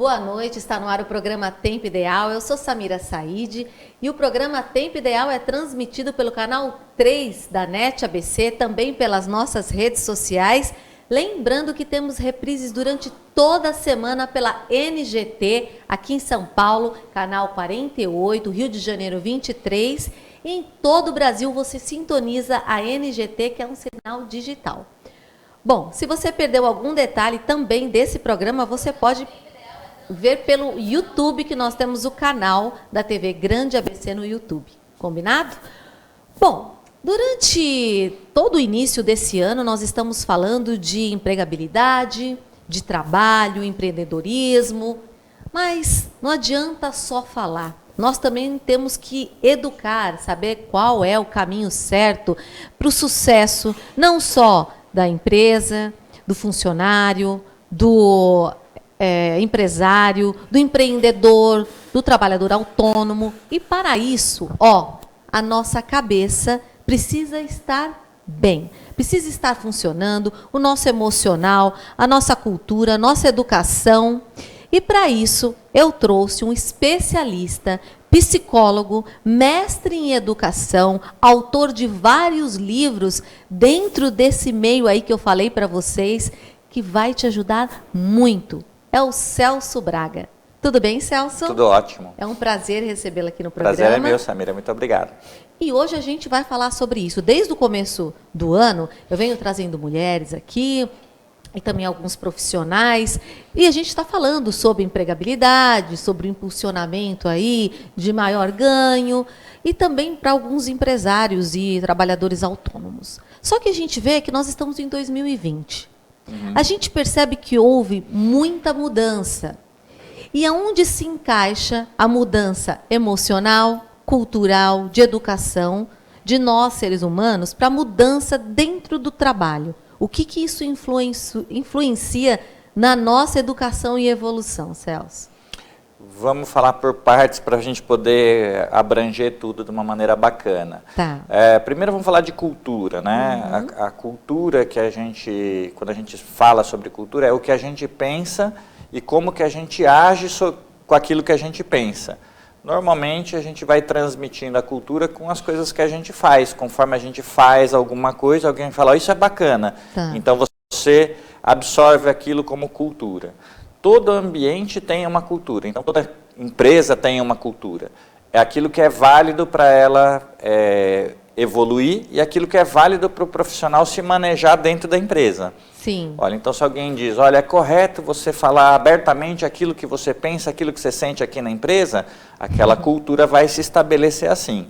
Boa noite, está no ar o programa Tempo Ideal. Eu sou Samira Said e o programa Tempo Ideal é transmitido pelo canal 3 da NET ABC, também pelas nossas redes sociais. Lembrando que temos reprises durante toda a semana pela NGT, aqui em São Paulo, canal 48, Rio de Janeiro 23. E em todo o Brasil você sintoniza a NGT, que é um sinal digital. Bom, se você perdeu algum detalhe também desse programa, você pode ver pelo YouTube, que nós temos o canal da TV Grande ABC no YouTube. Combinado? Bom, durante todo o início desse ano, nós estamos falando de empregabilidade, de trabalho, empreendedorismo, mas não adianta só falar. Nós também temos que educar, saber qual é o caminho certo para o sucesso, não só da empresa, do funcionário, do empresário, do empreendedor, do trabalhador autônomo. E para isso, a nossa cabeça precisa estar bem, precisa estar funcionando, o nosso emocional, a nossa cultura, a nossa educação. E para isso, eu trouxe um especialista, psicólogo, mestre em educação, autor de vários livros dentro desse meio aí que eu falei para vocês, que vai te ajudar muito. É o Celso Braga. Tudo bem, Celso? Tudo ótimo. É um prazer recebê-lo aqui no programa. Prazer é meu, Samira. Muito obrigado. E hoje a gente vai falar sobre isso. Desde o começo do ano, eu venho trazendo mulheres aqui e também alguns profissionais. E a gente está falando sobre empregabilidade, sobre o impulsionamento aí de maior ganho e também para alguns empresários e trabalhadores autônomos. Só que a gente vê que nós estamos em 2020. A gente percebe que houve muita mudança. E aonde se encaixa a mudança emocional, cultural, de educação, de nós, seres humanos, para a mudança dentro do trabalho? O que isso influencia na nossa educação e evolução, Celso? Vamos falar por partes para a gente poder abranger tudo de uma maneira bacana. Tá. Primeiro vamos falar de cultura, né? A cultura que quando a gente fala sobre cultura, é o que a gente pensa e como que a gente age com aquilo que a gente pensa. Normalmente a gente vai transmitindo a cultura com as coisas que a gente faz. Conforme a gente faz alguma coisa, alguém fala, isso é bacana. Tá. Então você absorve aquilo como cultura. Todo ambiente tem uma cultura, então toda empresa tem uma cultura. É aquilo que é válido para ela evoluir e aquilo que é válido para o profissional se manejar dentro da empresa. Sim. Olha, então se alguém diz, olha, é correto você falar abertamente aquilo que você pensa, aquilo que você sente aqui na empresa, aquela cultura vai se estabelecer assim.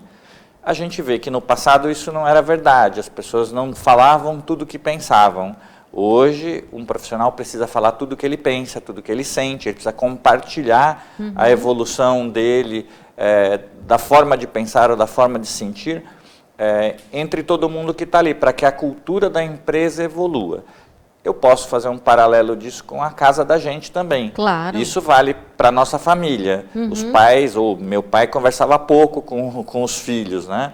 A gente vê que no passado isso não era verdade, as pessoas não falavam tudo o que pensavam. Hoje, um profissional precisa falar tudo o que ele pensa, tudo o que ele sente, ele precisa compartilhar a evolução dele, da forma de pensar ou da forma de sentir, entre todo mundo que está ali, para que a cultura da empresa evolua. Eu posso fazer um paralelo disso com a casa da gente também. Claro. Isso vale para a nossa família. Os pais, ou meu pai conversava pouco com os filhos, né?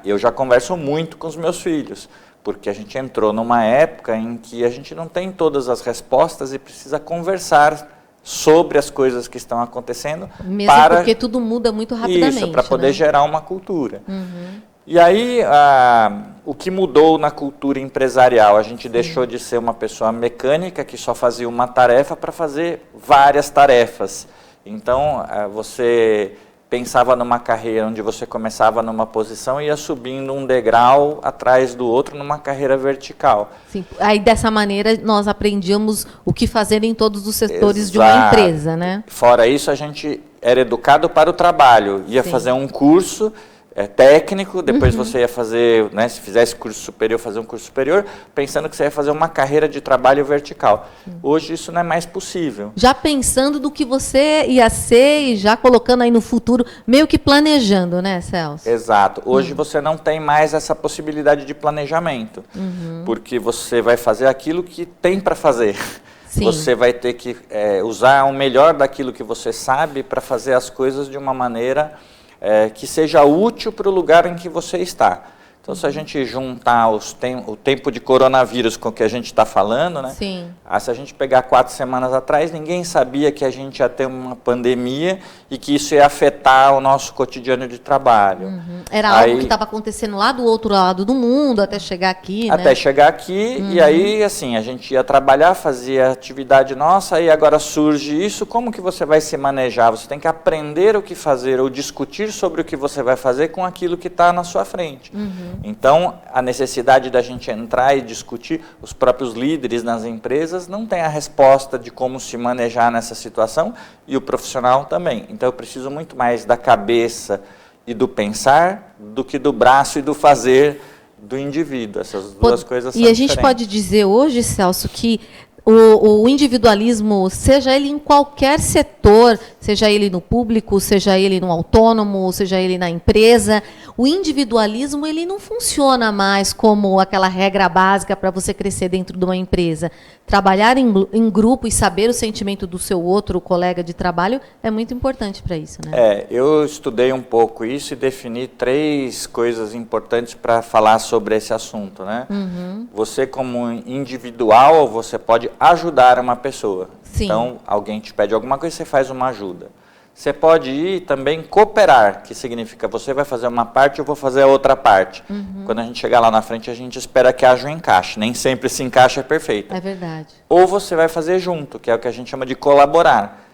Eu já converso muito com os meus filhos. Porque a gente entrou numa época em que a gente não tem todas as respostas e precisa conversar sobre as coisas que estão acontecendo. Mesmo porque tudo muda muito rapidamente. Isso, para poder gerar uma cultura. E aí, o que mudou na cultura empresarial? A gente deixou de ser uma pessoa mecânica que só fazia uma tarefa para fazer várias tarefas. Então, você pensava numa carreira onde você começava numa posição e ia subindo um degrau atrás do outro numa carreira vertical. Sim. Aí dessa maneira nós aprendíamos o que fazer em todos os setores de uma empresa, né? Fora isso, a gente era educado para o trabalho, ia fazer um curso técnico, depois você ia fazer, né, se fizesse curso superior, fazer um curso superior, pensando que você ia fazer uma carreira de trabalho vertical. Hoje isso não é mais possível. Já pensando do que você ia ser e já colocando aí no futuro, meio que planejando, né, Celso? Exato. Hoje você não tem mais essa possibilidade de planejamento, porque você vai fazer aquilo que tem para fazer. Sim. Você vai ter que usar o melhor daquilo que você sabe para fazer as coisas de uma maneira que seja útil para o lugar em que você está. Então, Então, se a gente juntar o tempo de coronavírus com o que a gente está falando, né? Sim. Se a gente pegar 4 semanas atrás, ninguém sabia que a gente ia ter uma pandemia e que isso ia afetar o nosso cotidiano de trabalho. Era algo que estava acontecendo lá do outro lado do mundo, até chegar aqui, Até chegar aqui, e aí, assim, a gente ia trabalhar, fazia atividade nossa, aí agora surge isso, como que você vai se manejar? Você tem que aprender o que fazer, ou discutir sobre o que você vai fazer com aquilo que está na sua frente. Então, a necessidade da gente entrar e discutir, os próprios líderes nas empresas não têm a resposta de como se manejar nessa situação, e o profissional também. Então, eu preciso muito mais da cabeça e do pensar, do que do braço e do fazer do indivíduo. Essas duas coisas são diferentes. E a gente pode dizer hoje, Celso, que o individualismo, seja ele em qualquer setor, seja ele no público, seja ele no autônomo, seja ele na empresa, o individualismo ele não funciona mais como aquela regra básica para você crescer dentro de uma empresa. Trabalhar em grupo e saber o sentimento do seu outro colega de trabalho é muito importante para isso, né? Eu estudei um pouco isso e defini 3 coisas importantes para falar sobre esse assunto, né? Você como individual, você pode ajudar uma pessoa. Sim. Então, alguém te pede alguma coisa, você faz uma ajuda. Você pode ir também cooperar, que significa você vai fazer uma parte, eu vou fazer a outra parte. Quando a gente chegar lá na frente, a gente espera que haja um encaixe. Nem sempre esse encaixe é perfeito. É verdade. Ou você vai fazer junto, que é o que a gente chama de colaborar.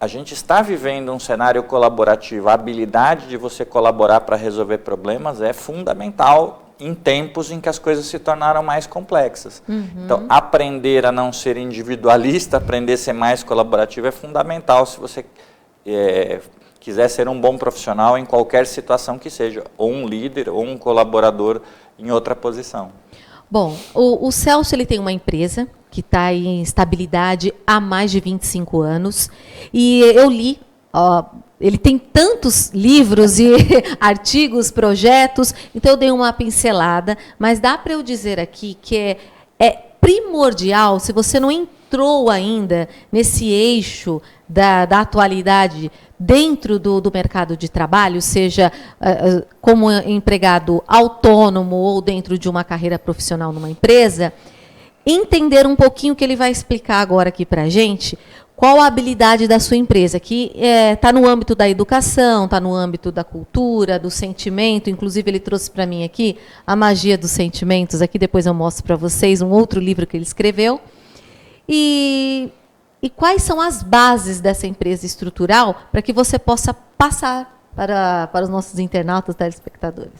A gente está vivendo um cenário colaborativo. A habilidade de você colaborar para resolver problemas é fundamental em tempos em que as coisas se tornaram mais complexas. Então, aprender a não ser individualista, aprender a ser mais colaborativo é fundamental se você quiser ser um bom profissional em qualquer situação que seja, ou um líder, ou um colaborador em outra posição. Bom, o Celso ele tem uma empresa que está em estabilidade há mais de 25 anos, e eu li, ele tem tantos livros e artigos, projetos, então eu dei uma pincelada, mas dá para eu dizer aqui que é primordial, se você não entrou ainda nesse eixo da atualidade dentro do mercado de trabalho, seja como empregado autônomo ou dentro de uma carreira profissional numa empresa, entender um pouquinho o que ele vai explicar agora aqui para a gente, qual a habilidade da sua empresa, que está no âmbito da educação, está no âmbito da cultura, do sentimento, inclusive ele trouxe para mim aqui A Magia dos Sentimentos, aqui depois eu mostro para vocês um outro livro que ele escreveu, e quais são as bases dessa empresa estrutural para que você possa passar para os nossos internautas, telespectadores.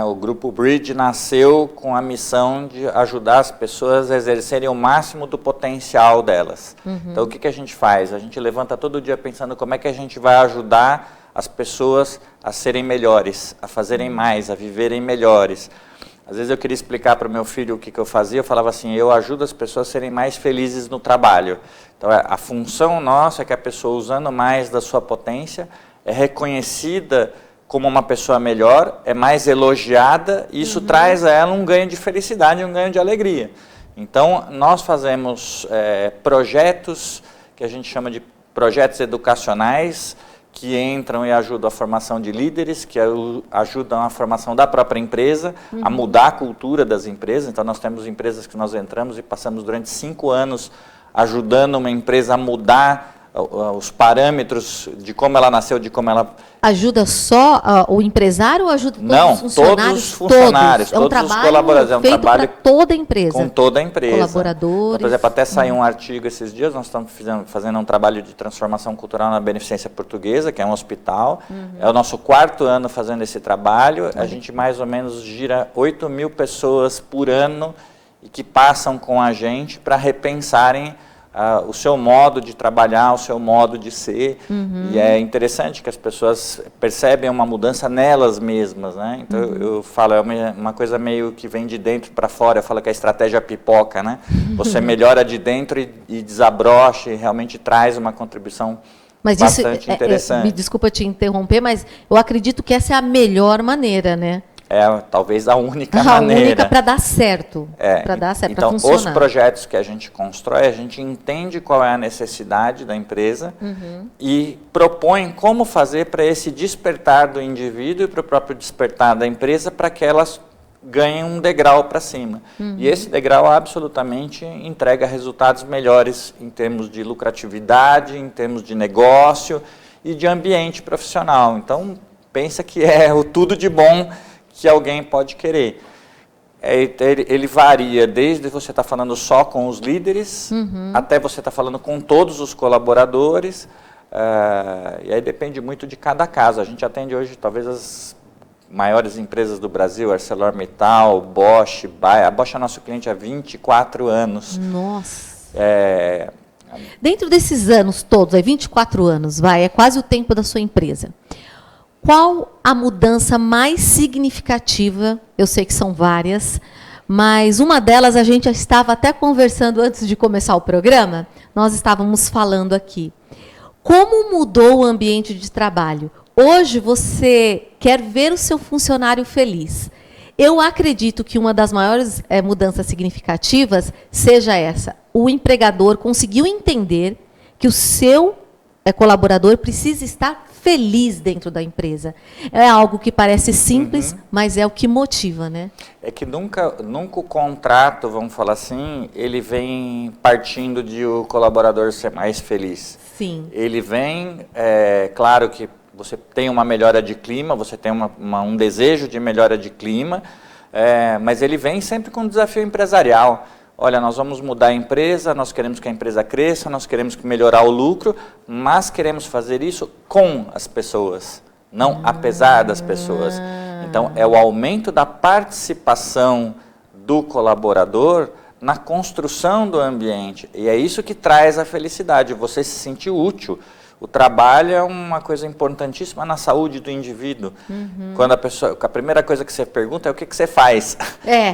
O Grupo Bridge nasceu com a missão de ajudar as pessoas a exercerem o máximo do potencial delas. Então, o que a gente faz? A gente levanta todo dia pensando como é que a gente vai ajudar as pessoas a serem melhores, a fazerem mais, a viverem melhores. Às vezes eu queria explicar para o meu filho o que eu fazia, eu falava assim, eu ajudo as pessoas a serem mais felizes no trabalho. Então, a função nossa é que a pessoa, usando mais da sua potência, é reconhecida como uma pessoa melhor, é mais elogiada, e isso traz a ela um ganho de felicidade, um ganho de alegria. Então, nós fazemos projetos que a gente chama de projetos educacionais, que entram e ajudam a formação de líderes, que ajudam a formação da própria empresa, a mudar a cultura das empresas. Então, nós temos empresas que nós entramos e passamos durante 5 anos ajudando uma empresa a mudar os parâmetros de como ela nasceu, de como ela... Ajuda só o empresário ou ajuda todos os funcionários? Não, todos os funcionários, todos os colaboradores. É um trabalho feito para toda a empresa. Com toda a empresa. Colaboradores. Então, por exemplo, até saiu um artigo esses dias, nós estamos fazendo um trabalho de transformação cultural na Beneficência Portuguesa, que é um hospital. É o nosso 4º ano fazendo esse trabalho. A gente mais ou menos gira 8 mil pessoas por ano e que passam com a gente para repensarem o seu modo de trabalhar, o seu modo de ser, e é interessante que as pessoas percebem uma mudança nelas mesmas, né? Então eu falo, é uma coisa meio que vem de dentro para fora, eu falo que a estratégia pipoca, né? Você melhora de dentro e desabrocha e realmente traz uma contribuição bastante interessante. Me desculpa te interromper, mas eu acredito que essa é a melhor maneira, né? é talvez a única A maneira. única para dar certo. Para dar certo, para então, funcionar. os projetos que a gente constrói, a gente entende qual é a necessidade da empresa e propõe como fazer para esse despertar do indivíduo e para o próprio despertar da empresa para que elas ganhem um degrau para cima. E esse degrau absolutamente entrega resultados melhores em termos de lucratividade, em termos de negócio e de ambiente profissional. Então, pensa que é o tudo de bom que alguém pode querer. Ele varia desde você estar falando só com os líderes, até você estar falando com todos os colaboradores, e aí depende muito de cada caso. A gente atende hoje talvez as maiores empresas do Brasil, ArcelorMittal, Bosch, Bayer. A Bosch é nosso cliente há 24 anos. Nossa! Dentro desses anos todos, 24 anos, é quase o tempo da sua empresa. Qual a mudança mais significativa? Eu sei que são várias, mas uma delas a gente já estava até conversando antes de começar o programa, nós estávamos falando aqui. Como mudou o ambiente de trabalho? Hoje você quer ver o seu funcionário feliz. Eu acredito que uma das maiores mudanças significativas seja essa. O empregador conseguiu entender que o seu colaborador precisa estar feliz dentro da empresa. É algo que parece simples, mas é o que motiva, né? É que nunca o contrato, vamos falar assim, ele vem partindo de o colaborador ser mais feliz. Sim. Ele vem, claro que você tem uma melhora de clima, você tem um desejo de melhora de clima, mas ele vem sempre com um desafio empresarial. Olha, nós vamos mudar a empresa, nós queremos que a empresa cresça, nós queremos melhorar o lucro, mas queremos fazer isso com as pessoas, não apesar das pessoas. Então, é o aumento da participação do colaborador na construção do ambiente. E é isso que traz a felicidade, você se sentir útil. O trabalho é uma coisa importantíssima na saúde do indivíduo. Quando a primeira coisa que você pergunta é o que você faz.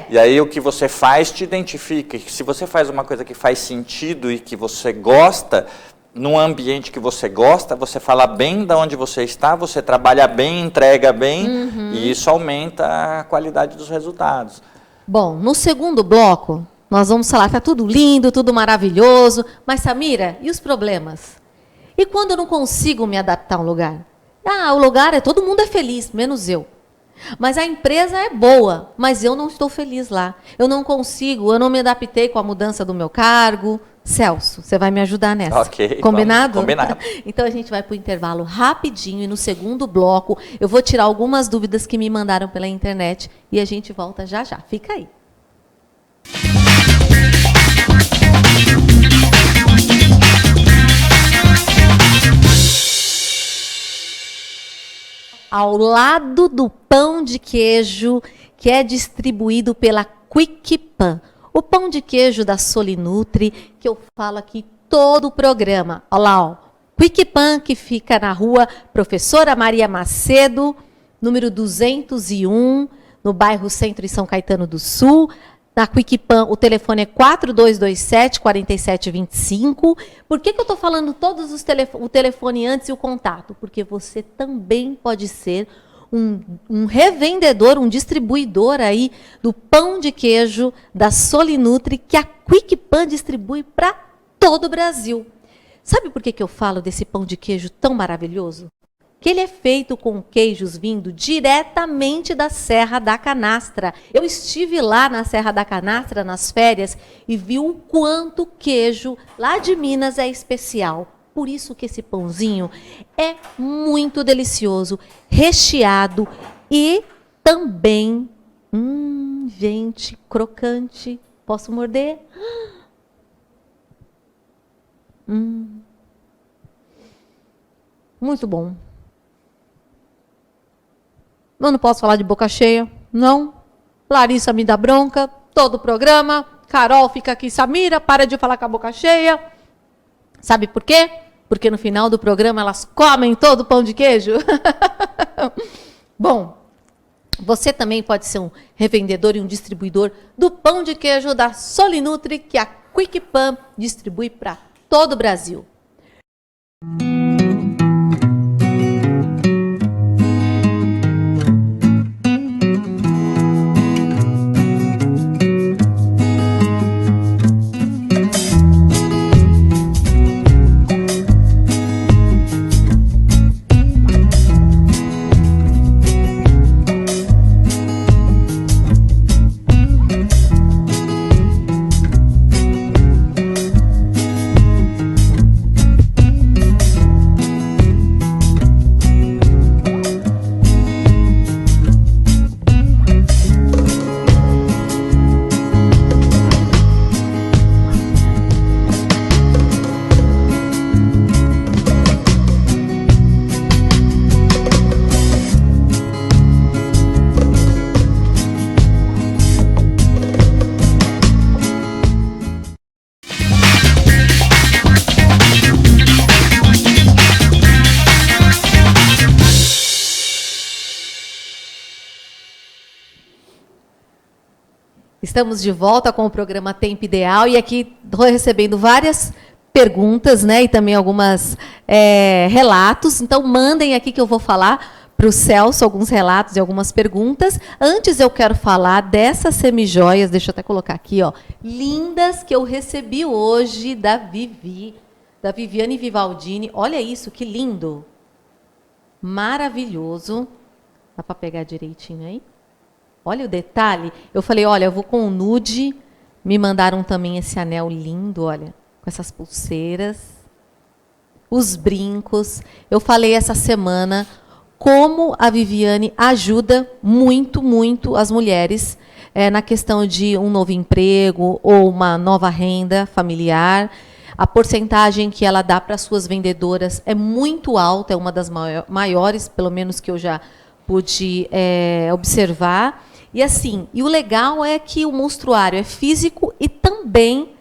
E aí o que você faz te identifica. E se você faz uma coisa que faz sentido e que você gosta, num ambiente que você gosta, você fala bem de onde você está, você trabalha bem, entrega bem, e isso aumenta a qualidade dos resultados. Bom, no segundo bloco, nós vamos falar, está tudo lindo, tudo maravilhoso, mas Samira, e os problemas? E quando eu não consigo me adaptar a um lugar? O lugar todo mundo é feliz, menos eu. Mas a empresa é boa, mas eu não estou feliz lá. Eu não consigo, eu não me adaptei com a mudança do meu cargo. Celso, você vai me ajudar nessa. Ok. Combinado? Combinado. Então a gente vai para o intervalo rapidinho e no segundo bloco eu vou tirar algumas dúvidas que me mandaram pela internet e a gente volta já já. Fica aí. Ao lado do pão de queijo que é distribuído pela Quick Pan. O pão de queijo da Solinutri, que eu falo aqui todo o programa. Olha lá, ó. Quick Pan, que fica na rua Professora Maria Macedo, número 201, no bairro Centro, em São Caetano do Sul. Na Quick Pan, o telefone é 4227-4725. Por que eu estou falando todos o telefone antes e o contato? Porque você também pode ser um revendedor, um distribuidor aí do pão de queijo da Solinutri, que a Quick Pan distribui para todo o Brasil. Sabe por que eu falo desse pão de queijo tão maravilhoso? Que ele é feito com queijos vindo diretamente da Serra da Canastra. Eu estive lá na Serra da Canastra, nas férias, e vi o quanto queijo lá de Minas é especial. Por isso que esse pãozinho é muito delicioso, recheado e também, gente, crocante. Posso morder? Muito bom. Eu não posso falar de boca cheia, não. Larissa me dá bronca, todo o programa. Carol fica aqui, Samira, para de falar com a boca cheia. Sabe por quê? Porque no final do programa elas comem todo o pão de queijo. Bom, você também pode ser um revendedor e um distribuidor do pão de queijo da Solinutri, que a Quick Pan distribui para todo o Brasil. Estamos de volta com o programa Tempo Ideal e aqui estou recebendo várias perguntas, né, e também algumas relatos. Então, mandem aqui que eu vou falar para o Celso alguns relatos e algumas perguntas. Antes, eu quero falar dessas semijoias, deixa eu até colocar aqui, ó, lindas, que eu recebi hoje da Viviane Vivaldini. Olha isso, que lindo! Maravilhoso. Dá para pegar direitinho aí? Olha o detalhe. Eu falei, olha, eu vou com o nude. Me mandaram também esse anel lindo, olha, com essas pulseiras. Os brincos. Eu falei essa semana como a Viviane ajuda muito, muito as mulheres na questão de um novo emprego ou uma nova renda familiar. A porcentagem que ela dá para as suas vendedoras é muito alta, é uma das maiores, pelo menos que eu já pude observar. E assim, e o legal é que o monstruário é físico e também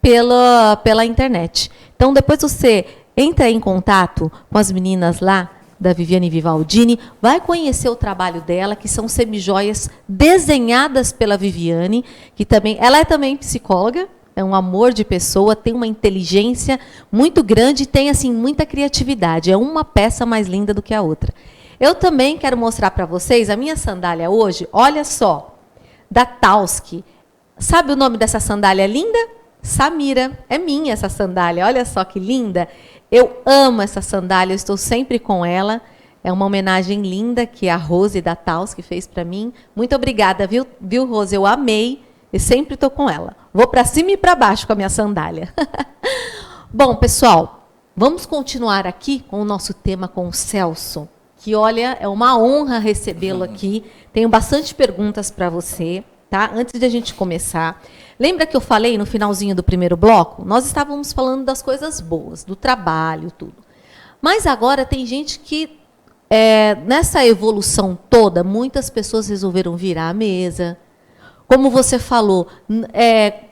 pela internet. Então, depois você entra em contato com as meninas lá da Viviane Vivaldini, vai conhecer o trabalho dela, que são semijoias desenhadas pela Viviane, que também, ela é também psicóloga, é um amor de pessoa, tem uma inteligência muito grande e tem assim muita criatividade. É uma peça mais linda do que a outra. Eu também quero mostrar para vocês a minha sandália hoje, olha só, da Tauski. Sabe o nome dessa sandália linda? Samira. É minha essa sandália, olha só que linda. Eu amo essa sandália, eu estou sempre com ela. É uma homenagem linda que a Rose da Tauski fez para mim. Muito obrigada, viu, Rose? Eu amei e sempre estou com ela. Vou para cima e para baixo com a minha sandália. Bom, pessoal, vamos continuar aqui com o nosso tema com o Celso. Que, olha, é uma honra recebê-lo aqui. Tenho bastante perguntas para você, tá? Antes de a gente começar. Lembra que eu falei no finalzinho do primeiro bloco? Nós estávamos falando das coisas boas, do trabalho, tudo. Mas agora tem gente que, nessa evolução toda, muitas pessoas resolveram virar a mesa. Como você falou,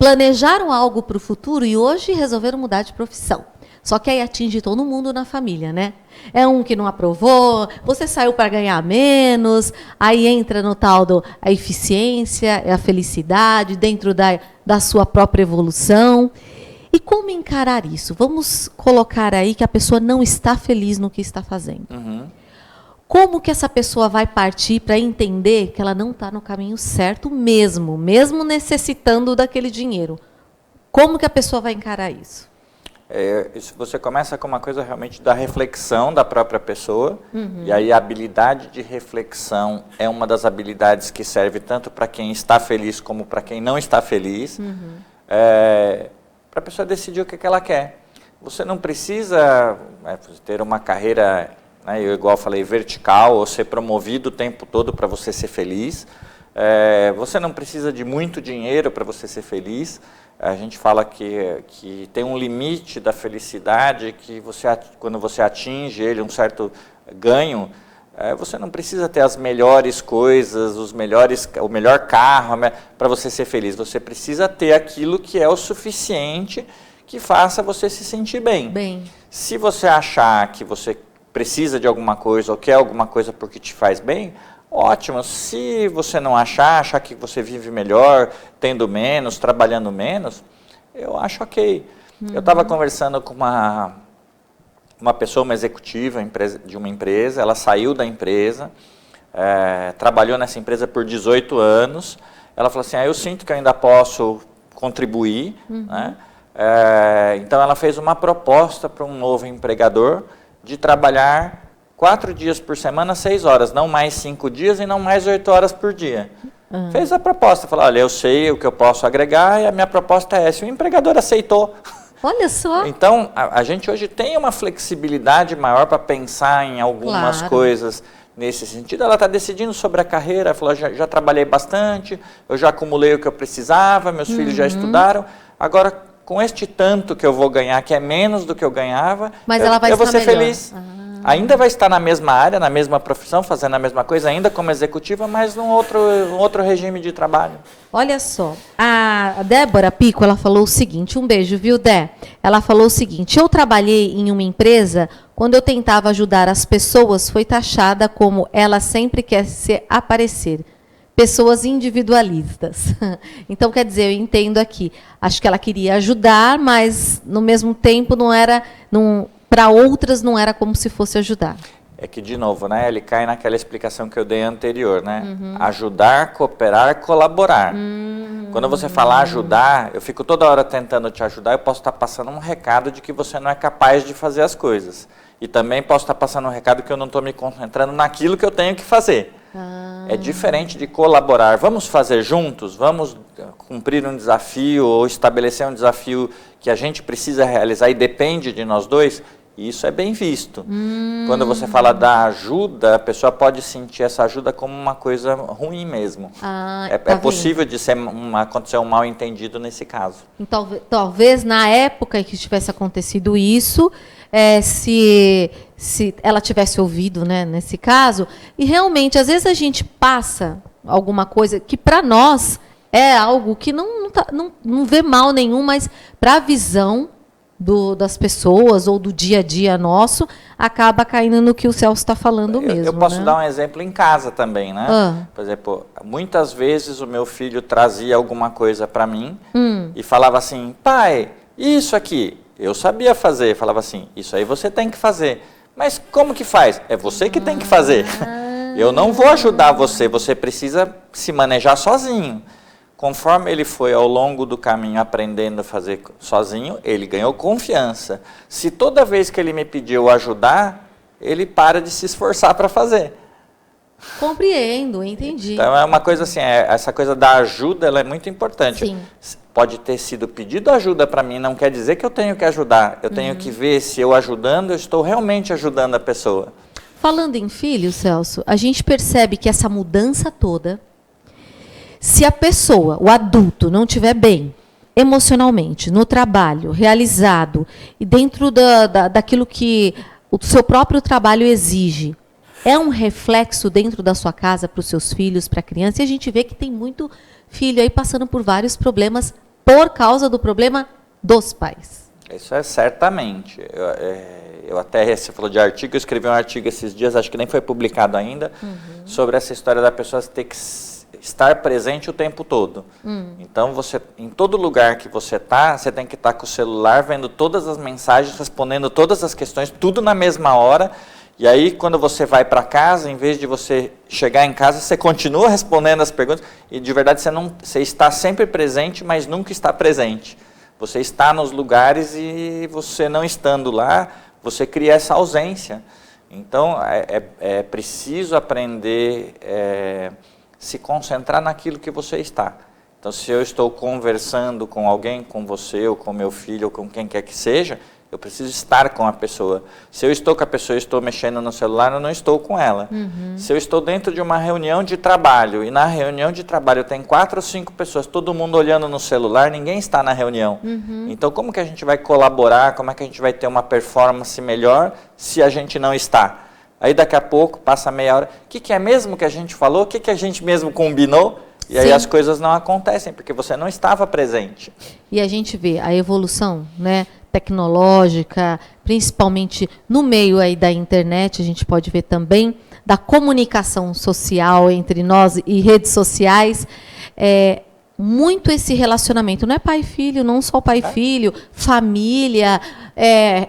planejaram algo para o futuro e hoje resolveram mudar de profissão. Só que aí atinge todo mundo na família, né? É um que não aprovou, você saiu para ganhar menos, aí entra no tal a eficiência, a felicidade, dentro da sua própria evolução. E como encarar isso? Vamos colocar aí que a pessoa não está feliz no que está fazendo. Uhum. Como que essa pessoa vai partir para entender que ela não está no caminho certo mesmo necessitando daquele dinheiro? Como que a pessoa vai encarar isso? Você começa com uma coisa realmente da reflexão da própria pessoa, e aí a habilidade de reflexão é uma das habilidades que serve tanto para quem está feliz como para quem não está feliz, para a pessoa decidir o que ela quer. Você não precisa ter uma carreira, né, eu igual falei, vertical, ou ser promovido o tempo todo para você ser feliz. Você não precisa de muito dinheiro para você ser feliz. A gente fala que tem um limite da felicidade, que quando você atinge ele, um certo ganho, você não precisa ter as melhores coisas, o melhor carro para você ser feliz. Você precisa ter aquilo que é o suficiente que faça você se sentir bem. Se você achar que você precisa de alguma coisa ou quer alguma coisa porque te faz bem, ótimo. Se você não achar que você vive melhor, tendo menos, trabalhando menos, eu acho ok. Eu estava conversando com uma pessoa, uma executiva de uma empresa, ela saiu da empresa, trabalhou nessa empresa por 18 anos, ela falou assim, eu sinto que eu ainda posso contribuir, né? Então ela fez uma proposta para um novo empregador de trabalhar 4 dias por semana, 6 horas, não mais 5 dias e não mais 8 horas por dia. Fez a proposta, falou, olha, eu sei o que eu posso agregar e a minha proposta é essa. E o empregador aceitou. Olha só. Então, a gente hoje tem uma flexibilidade maior para pensar em algumas coisas nesse sentido. Ela está decidindo sobre a carreira, ela falou, já trabalhei bastante, eu já acumulei o que eu precisava, meus filhos já estudaram, agora com este tanto que eu vou ganhar, que é menos do que eu ganhava, eu vou ser feliz. Ainda vai estar na mesma área, na mesma profissão, fazendo a mesma coisa, ainda como executiva, mas num outro regime de trabalho. Olha só, a Débora Pico, ela falou o seguinte, um beijo, viu, Dé? Ela falou o seguinte, eu trabalhei em uma empresa, quando eu tentava ajudar as pessoas, foi taxada como ela sempre quer se aparecer. pessoas individualistas. Então, quer dizer, eu entendo aqui. Acho que ela queria ajudar, mas, no mesmo tempo, para outras, não era como se fosse ajudar. É que, de novo, né, ele cai naquela explicação que eu dei anterior, né? Ajudar, cooperar, colaborar. Quando você fala ajudar, eu fico toda hora tentando te ajudar, eu posso estar passando um recado de que você não é capaz de fazer as coisas. E também posso estar passando um recado que eu não estou me concentrando naquilo que eu tenho que fazer. É diferente de colaborar. Vamos fazer juntos? Vamos cumprir um desafio ou estabelecer um desafio que a gente precisa realizar e depende de nós dois? Isso é bem visto. Quando você fala da ajuda, a pessoa pode sentir essa ajuda como uma coisa ruim mesmo. É possível de acontecer um mal entendido nesse caso. Então, talvez na época em que tivesse acontecido isso, se ela tivesse ouvido, né, nesse caso, e realmente, às vezes a gente passa alguma coisa que para nós é algo que não vê mal nenhum, mas para a visão das pessoas ou do dia a dia nosso, acaba caindo no que o Celso está falando mesmo. Eu posso dar um exemplo em casa também, né? Por exemplo, muitas vezes o meu filho trazia alguma coisa para mim e falava assim, pai, isso aqui, eu sabia fazer. Falava assim, isso aí você tem que fazer. Mas como que faz? É você que tem que fazer. Eu não vou ajudar você, você precisa se manejar sozinho. Conforme ele foi ao longo do caminho aprendendo a fazer sozinho, ele ganhou confiança. Se toda vez que ele me pediu ajudar, ele para de se esforçar para fazer. Compreendo, entendi. Então é uma coisa assim, essa coisa da ajuda, ela é muito importante. Sim. Pode ter sido pedido ajuda para mim, não quer dizer que eu tenho que ajudar. Eu tenho que ver se eu ajudando, eu estou realmente ajudando a pessoa. Falando em filho, Celso, a gente percebe que essa mudança toda, se a pessoa, o adulto, não estiver bem emocionalmente, no trabalho, realizado, e dentro daquilo que o seu próprio trabalho exige, é um reflexo dentro da sua casa para os seus filhos, para a criança, e a gente vê que tem muito filho aí passando por vários problemas por causa do problema dos pais. Isso é certamente. Eu até, você falou de artigo, eu escrevi um artigo esses dias, acho que nem foi publicado ainda, sobre essa história da pessoa ter que estar presente o tempo todo. Então, em todo lugar que você está, você tem que estar com o celular, vendo todas as mensagens, respondendo todas as questões, tudo na mesma hora. E aí, quando você vai para casa, em vez de você chegar em casa, você continua respondendo as perguntas. E, de verdade, você está sempre presente, mas nunca está presente. Você está nos lugares e você não estando lá, você cria essa ausência. Então, é preciso aprender se concentrar naquilo que você está. Então, se eu estou conversando com alguém, com você, ou com meu filho, ou com quem quer que seja, eu preciso estar com a pessoa. Se eu estou com a pessoa e estou mexendo no celular, eu não estou com ela. Se eu estou dentro de uma reunião de trabalho, e na reunião de trabalho tem 4 ou 5 pessoas, todo mundo olhando no celular, ninguém está na reunião. Então, como que a gente vai colaborar, como é que a gente vai ter uma performance melhor se a gente não está? Aí daqui a pouco, passa meia hora, o que é mesmo que a gente falou? O que a gente mesmo combinou? E aí as coisas não acontecem, porque você não estava presente. E a gente vê a evolução, né, tecnológica, principalmente no meio aí da internet, a gente pode ver também da comunicação social entre nós e redes sociais, muito esse relacionamento, não é pai e filho, não só pai e filho, família,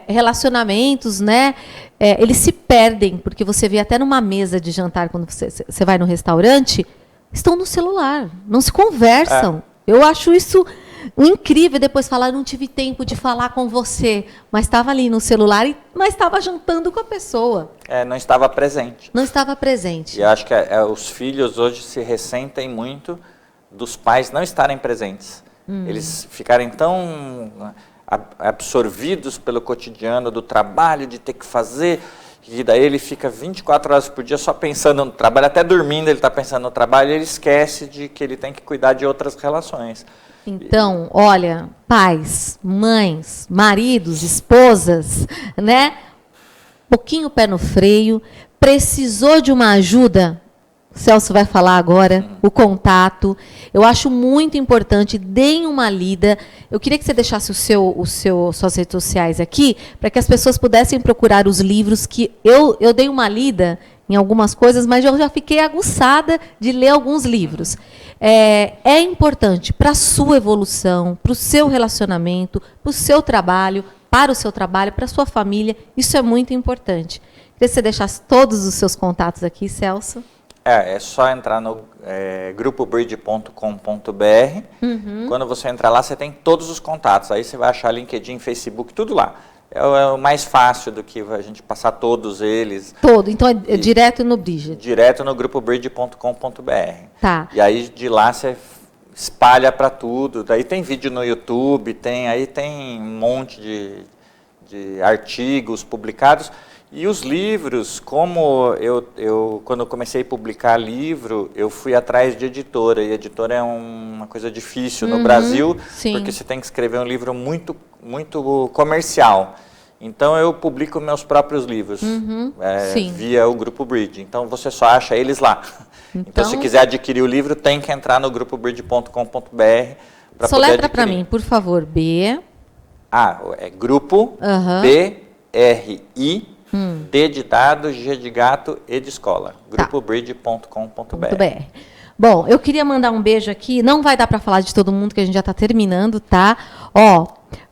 relacionamentos, né? Eles se perdem, porque você vê até numa mesa de jantar, quando você vai no restaurante, estão no celular, não se conversam. Eu acho isso incrível. Depois falar, não tive tempo de falar com você, mas estava ali no celular, mas estava jantando com a pessoa. Não estava presente. Não estava presente. E acho que os filhos hoje se ressentem muito dos pais não estarem presentes. Eles ficarem tão absorvidos pelo cotidiano do trabalho, de ter que fazer, e daí ele fica 24 horas por dia só pensando no trabalho, até dormindo ele está pensando no trabalho, e ele esquece de que ele tem que cuidar de outras relações. Então, olha, pais, mães, maridos, esposas, né? Pouquinho o pé no freio, precisou de uma ajuda? O Celso vai falar agora, o contato. Eu acho muito importante, deem uma lida. Eu queria que você deixasse suas redes sociais aqui, para que as pessoas pudessem procurar os livros que eu dei uma lida em algumas coisas, mas eu já fiquei aguçada de ler alguns livros. É importante para a sua evolução, para o seu relacionamento, para o seu trabalho, para a sua família. Isso é muito importante. Queria que você deixasse todos os seus contatos aqui, Celso. É só entrar no grupobridge.com.br. Quando você entrar lá, você tem todos os contatos. Aí você vai achar LinkedIn, Facebook, tudo lá. É o mais fácil do que a gente passar todos eles. Então é direto no Bridge. Direto no grupobridge.com.br. Tá. E aí de lá você espalha para tudo. Daí tem vídeo no YouTube, tem um monte de artigos publicados. E os livros, como eu quando eu comecei a publicar livro, eu fui atrás de editora. E editora é uma coisa difícil no Brasil, sim. Porque você tem que escrever um livro muito, muito comercial. Então eu publico meus próprios livros via o Grupo Bridge. Então você só acha eles lá. Então se quiser adquirir o livro, tem que entrar no grupobridge.com.br para poder adquirir. Soletra para mim, por favor. B. É grupo BRI. D de dado, G de gato, E de escola. grupobridge.com.br. Bom, eu queria mandar um beijo aqui. Não vai dar para falar de todo mundo, que a gente já está terminando, tá?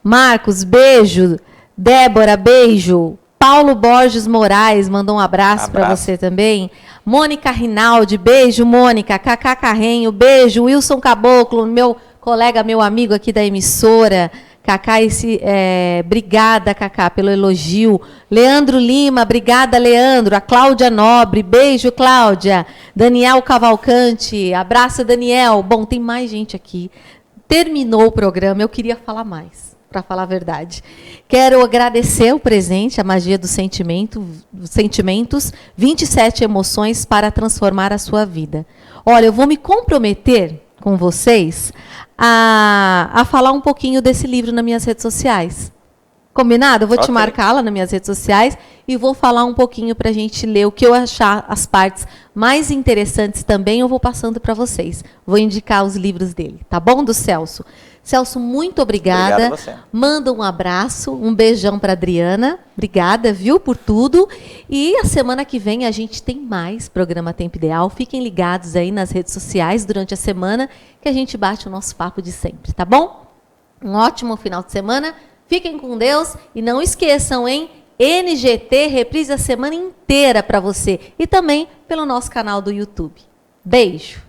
Marcos, beijo. Débora, beijo. Paulo Borges Moraes mandou um abraço para você também. Mônica Rinaldi, beijo, Mônica. Cacá Carrenho, beijo. Wilson Caboclo, meu colega, meu amigo aqui da emissora. Cacá, obrigada, Cacá, pelo elogio. Leandro Lima, obrigada, Leandro. A Cláudia Nobre, beijo, Cláudia. Daniel Cavalcante, abraço, Daniel. Bom, tem mais gente aqui. Terminou o programa, eu queria falar mais, para falar a verdade. Quero agradecer o presente, a magia do sentimentos, 27 emoções para transformar a sua vida. Olha, eu vou me comprometer com vocês a falar um pouquinho desse livro nas minhas redes sociais. Combinado? Eu vou te marcar lá nas minhas redes sociais e vou falar um pouquinho para a gente ler o que eu achar as partes mais interessantes também. Eu vou passando para vocês. Vou indicar os livros dele, tá bom? Do Celso. Celso, muito obrigada. Obrigado a você. Manda um abraço, um beijão para Adriana. Obrigada, viu, por tudo. E a semana que vem a gente tem mais programa Tempo Ideal. Fiquem ligados aí nas redes sociais durante a semana que a gente bate o nosso papo de sempre, tá bom? Um ótimo final de semana. Fiquem com Deus e não esqueçam, hein? NGT reprise a semana inteira para você e também pelo nosso canal do YouTube. Beijo!